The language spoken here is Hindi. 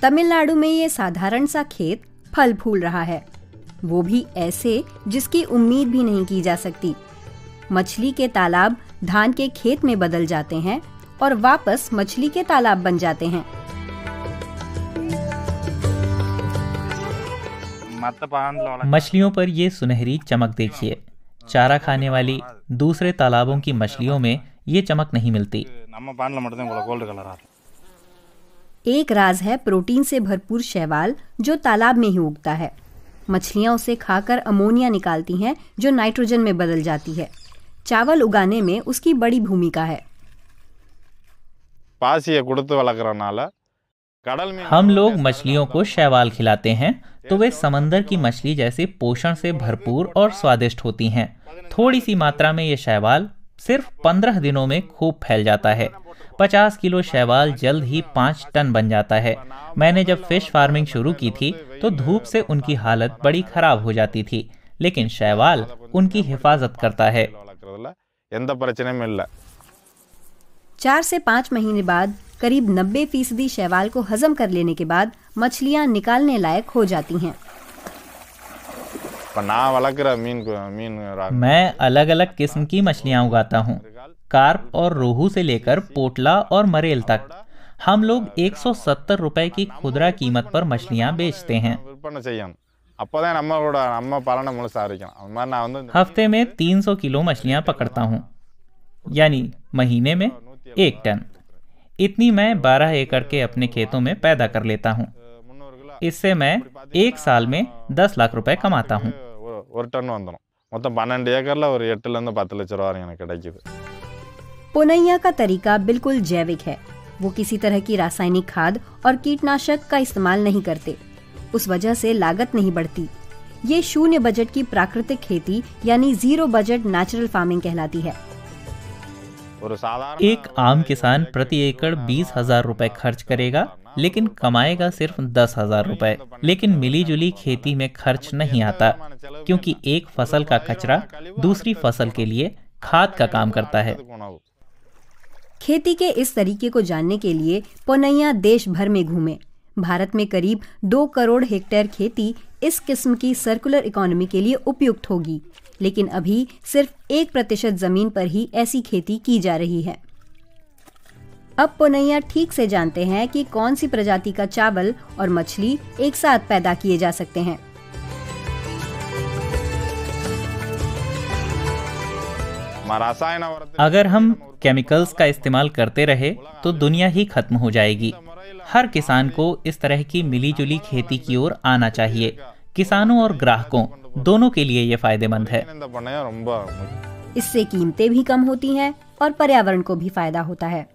तमिलनाडु में ये साधारण सा खेत फल फूल रहा है, वो भी ऐसे जिसकी उम्मीद भी नहीं की जा सकती। मछली के तालाब धान के खेत में बदल जाते हैं और वापस मछली के तालाब बन जाते हैं। मछलियों पर ये सुनहरी चमक देखिए। चारा खाने वाली दूसरे तालाबों की मछलियों में ये चमक नहीं मिलती। एक राज है प्रोटीन से भरपूर शैवाल जो तालाब में ही उगता है। मछलियां उसे खाकर अमोनिया निकालती हैं जो नाइट्रोजन में बदल जाती है। चावल उगाने में उसकी बड़ी भूमिका है। हम लोग मछलियों को शैवाल खिलाते हैं तो वे समंदर की मछली जैसे पोषण से भरपूर और स्वादिष्ट होती हैं। थोड़ी सी मात्रा में ये शैवाल सिर्फ 15 दिनों में खूब फैल जाता है। 50 किलो शैवाल जल्द ही 5 टन बन जाता है। मैंने जब फिश फार्मिंग शुरू की थी तो धूप से उनकी हालत बड़ी खराब हो जाती थी, लेकिन शैवाल उनकी हिफाजत करता है। 4 से 5 महीने बाद करीब 90% शैवाल को हजम कर लेने के बाद मछलियां निकालने लायक हो जाती हैं। मैं अलग अलग किस्म की मछलियां उगाता हूँ, कार्प और रोहू से लेकर पोटला और मरेल तक। हम लोग 170 रुपए की खुदरा कीमत पर मछलियां बेचते हैं। हफ्ते में 300 किलो मछलियां पकड़ता हूँ, यानी महीने में 1 टन। इतनी मैं 12 एकड़ के अपने खेतों में पैदा कर लेता हूँ। इससे मैं एक साल में 10 लाख रुपए कमाता हूँ। पोनैया का तरीका बिल्कुल जैविक है। वो किसी तरह की रासायनिक खाद और कीटनाशक का इस्तेमाल नहीं करते। उस वजह से लागत नहीं बढ़ती। ये शून्य बजट की प्राकृतिक खेती यानी जीरो बजट नेचुरल फार्मिंग कहलाती है। एक आम किसान प्रति एकड़ 20,000 रुपए खर्च करेगा, लेकिन कमाएगा सिर्फ 10,000 रुपए। लेकिन मिली जुली खेती में खर्च नहीं आता, क्योंकि एक फसल का कचरा दूसरी फसल के लिए खाद का काम करता है। खेती के इस तरीके को जानने के लिए पोनैया देश भर में घूमे। भारत में करीब 2 करोड़ हेक्टेयर खेती इस किस्म की सर्कुलर इकोनॉमी के लिए उपयुक्त होगी, लेकिन अभी सिर्फ 1% जमीन पर ही ऐसी खेती की जा रही है। अब पोनैया ठीक से जानते हैं कि कौन सी प्रजाति का चावल और मछली एक साथ पैदा किए जा सकते हैं। अगर हम केमिकल्स का इस्तेमाल करते रहे तो दुनिया ही खत्म हो जाएगी। हर किसान को इस तरह की मिलीजुली खेती की ओर आना चाहिए। किसानों और ग्राहकों दोनों के लिए ये फायदेमंद है। इससे कीमतें भी कम होती हैं और पर्यावरण को भी फायदा होता है।